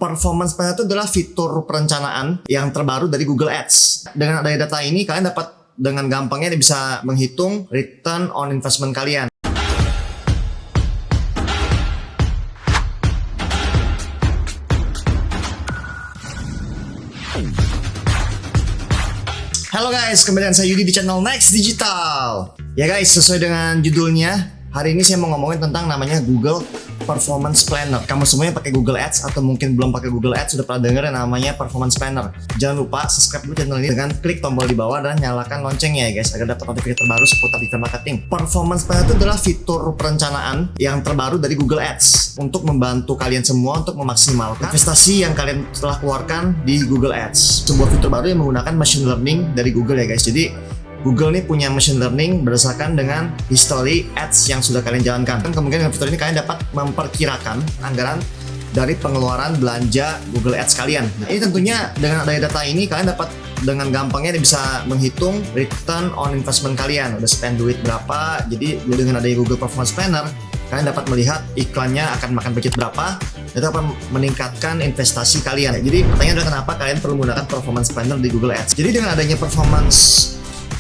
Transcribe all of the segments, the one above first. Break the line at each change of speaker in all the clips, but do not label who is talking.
Performance Planner itu adalah fitur perencanaan yang terbaru dari Google Ads. Dengan adanya data ini, kalian dapat dengan gampangnya bisa menghitung return on investment kalian. Halo guys, kembali dengan saya Yudi di channel Next Digital. Ya guys, sesuai dengan judulnya, hari ini saya mau ngomongin tentang namanya Google Performance Planner. Kamu semua yang pakai Google Ads atau mungkin belum pakai Google Ads sudah pernah dengar yang namanya Performance Planner. Jangan lupa subscribe dulu channel ini dengan klik tombol di bawah dan nyalakan loncengnya ya guys, agar dapat notifikasi terbaru seputar digital marketing. Performance Planner itu adalah fitur perencanaan yang terbaru dari Google Ads untuk membantu kalian semua untuk memaksimalkan investasi yang kalian telah keluarkan di Google Ads. Sebuah fitur baru yang menggunakan machine learning dari Google ya guys. Jadi Google nih punya machine learning berdasarkan dengan history ads yang sudah kalian jalankan. Kemungkinan dengan fitur ini kalian dapat memperkirakan anggaran dari pengeluaran belanja Google Ads kalian. Ini tentunya dengan adanya data ini kalian dapat dengan gampangnya bisa menghitung return on investment kalian. Udah spend duit berapa. Jadi dengan adanya Google Performance Planner, kalian dapat melihat iklannya akan makan budget berapa. Itu akan meningkatkan investasi kalian. Jadi pertanyaan adalah kenapa kalian perlu menggunakan Performance Planner di Google Ads. Jadi dengan adanya Performance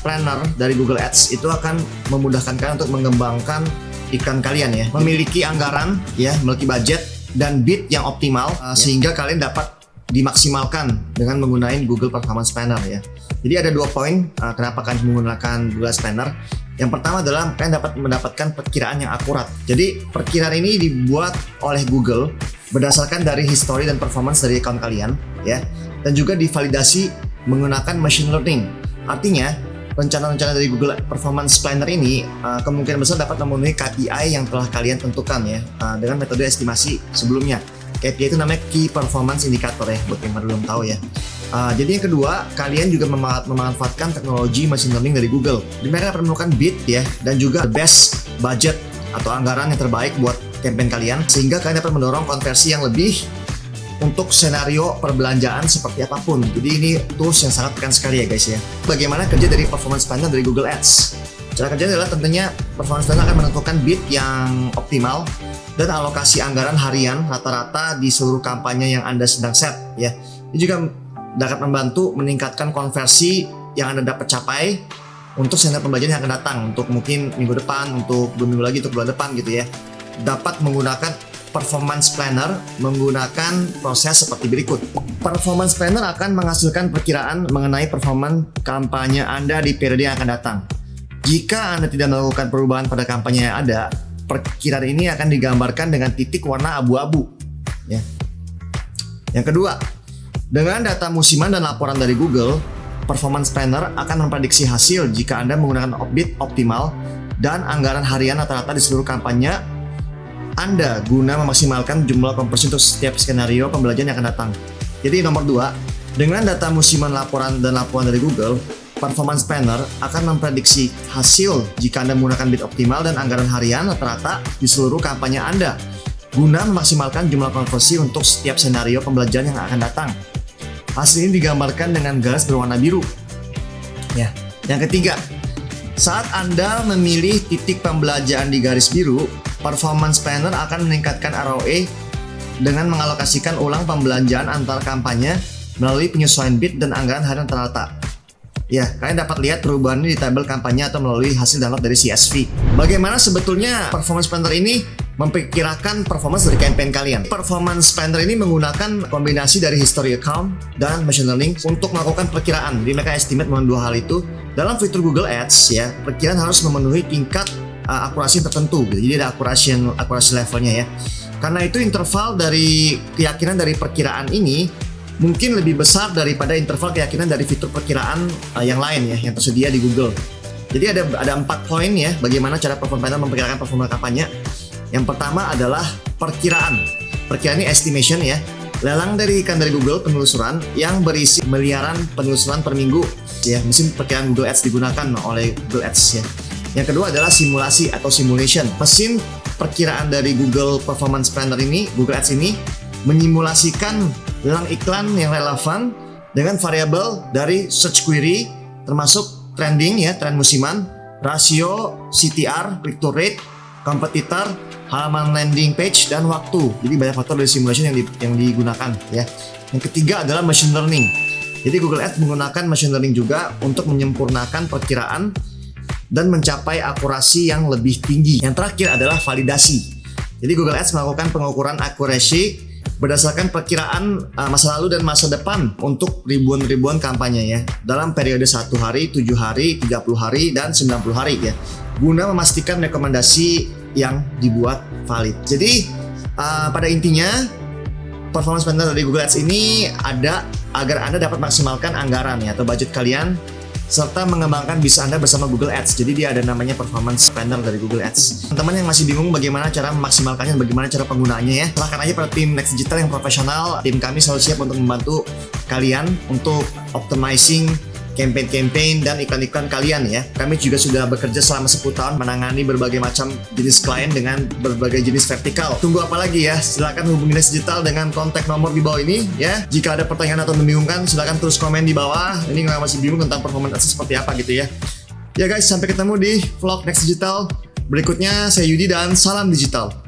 Planner dari Google Ads itu akan memudahkan kalian untuk mengembangkan iklan kalian ya, memiliki anggaran ya, memiliki budget dan bid yang optimal sehingga kalian dapat dimaksimalkan dengan menggunakan Google Performance Planner ya. Jadi ada 2 poin kenapa kalian menggunakan Google Ads Planner. Yang pertama adalah kalian dapat mendapatkan perkiraan yang akurat. Jadi perkiraan ini dibuat oleh Google berdasarkan dari history dan performance dari account kalian ya, dan juga divalidasi menggunakan machine learning. Artinya rencana-rencana dari Google Performance Planner ini kemungkinan besar dapat memenuhi KPI yang telah kalian tentukan ya, dengan metode estimasi sebelumnya. KPI itu namanya Key Performance Indicator ya, buat yang belum tahu ya. Jadi yang kedua, kalian juga memanfaatkan teknologi machine learning dari Google. Di mereka akan menemukan bid ya, dan juga the best budget atau anggaran yang terbaik buat campaign kalian, sehingga kalian dapat mendorong konversi yang lebih untuk senario perbelanjaan seperti apapun. Jadi ini tools yang sangat keren sekali ya guys ya. Bagaimana kerja dari Performance Planner dari Google Ads? Cara kerjanya adalah tentunya Performance Planner akan menentukan bid yang optimal dan alokasi anggaran harian rata-rata di seluruh kampanye yang Anda sedang set ya. Ini juga dapat membantu meningkatkan konversi yang Anda dapat capai untuk senario pembagian yang akan datang, untuk mungkin minggu depan, untuk 2 minggu lagi, untuk bulan depan gitu ya. Dapat menggunakan Performance Planner menggunakan proses seperti berikut. Performance Planner akan menghasilkan perkiraan mengenai performa kampanye Anda di periode yang akan datang. Jika Anda tidak melakukan perubahan pada kampanye yang ada, perkiraan ini akan digambarkan dengan titik warna abu-abu. Ya. Yang kedua, dengan data musiman dan laporan dari Google, Performance Planner akan memprediksi hasil jika Anda menggunakan bid optimal dan anggaran harian rata-rata di seluruh kampanye Anda guna memaksimalkan jumlah konversi untuk setiap skenario pembelajaran yang akan datang. Jadi nomor 2, dengan data musiman laporan dan laporan dari Google, Performance Planner akan memprediksi hasil jika Anda menggunakan bid optimal dan anggaran harian rata-rata di seluruh kampanye Anda guna memaksimalkan jumlah konversi untuk setiap senario pembelajaran yang akan datang. Hasil ini digambarkan dengan garis berwarna biru. Ya. Yang ketiga, saat Anda memilih titik pembelajaran di garis biru, Performance Planner akan meningkatkan ROI dengan mengalokasikan ulang pembelanjaan antar kampanye melalui penyesuaian bid dan anggaran harian rata-rata. Ya, kalian dapat lihat perubahan ini di tabel kampanye atau melalui hasil download dari CSV. Bagaimana sebetulnya Performance Planner ini memperkirakan performance dari campaign kalian? Performance Planner ini menggunakan kombinasi dari history account dan machine learning untuk melakukan perkiraan. Jadi mereka estimate melalui 2 hal itu. Dalam fitur Google Ads ya, perkiraan harus memenuhi tingkat akurasi tertentu gitu. Jadi ada akurasi levelnya ya. Karena itu interval dari keyakinan dari perkiraan ini mungkin lebih besar daripada interval keyakinan dari fitur perkiraan yang lain ya, yang tersedia di Google. Jadi ada 4 poin ya bagaimana cara Performance Planner memperkirakan performa kampanye. Yang pertama adalah perkiraan. Perkiraan ini estimation ya. Lelang dari Google penelusuran yang berisi miliaran penelusuran per minggu ya. Mesin perkiraan Google Ads digunakan oleh Google Ads ya. Yang kedua adalah simulasi atau simulation. Mesin perkiraan dari Google Performance Planner ini, Google Ads ini, menyimulasikan lelang iklan yang relevan dengan variabel dari search query, termasuk trending ya, tren musiman, rasio, CTR, click to rate, kompetitor, halaman landing page, dan waktu. Jadi banyak faktor dari simulation yang digunakan ya. Yang ketiga adalah machine learning. Jadi Google Ads menggunakan machine learning juga untuk menyempurnakan perkiraan dan mencapai akurasi yang lebih tinggi. Yang terakhir adalah validasi. Jadi Google Ads melakukan pengukuran accuracy berdasarkan perkiraan masa lalu dan masa depan untuk ribuan kampanye ya, dalam periode 1 hari, 7 hari, 30 hari, dan 90 hari ya, guna memastikan rekomendasi yang dibuat valid. Jadi pada intinya performance planner dari Google Ads ini ada agar Anda dapat maksimalkan anggaran ya atau budget kalian serta mengembangkan bisnis Anda bersama Google Ads. Jadi dia ada namanya performance planner dari Google Ads. Teman-teman yang masih bingung bagaimana cara memaksimalkannya, bagaimana cara penggunaannya ya, silahkan aja pada tim Next Digital yang profesional. Tim kami selalu siap untuk membantu kalian untuk optimizing campaign dan iklan-iklan kalian ya. Kami juga sudah bekerja selama 10 tahun menangani berbagai macam jenis klien dengan berbagai jenis vertikal. Tunggu apa lagi ya? Silakan hubungi Next Digital dengan kontak nomor di bawah ini ya. Jika ada pertanyaan atau membingungkan, silakan terus komen di bawah. Ini nggak masih bingung tentang performance ads seperti apa gitu ya. Ya guys, sampai ketemu di vlog Next Digital berikutnya. Saya Yudi dan salam digital.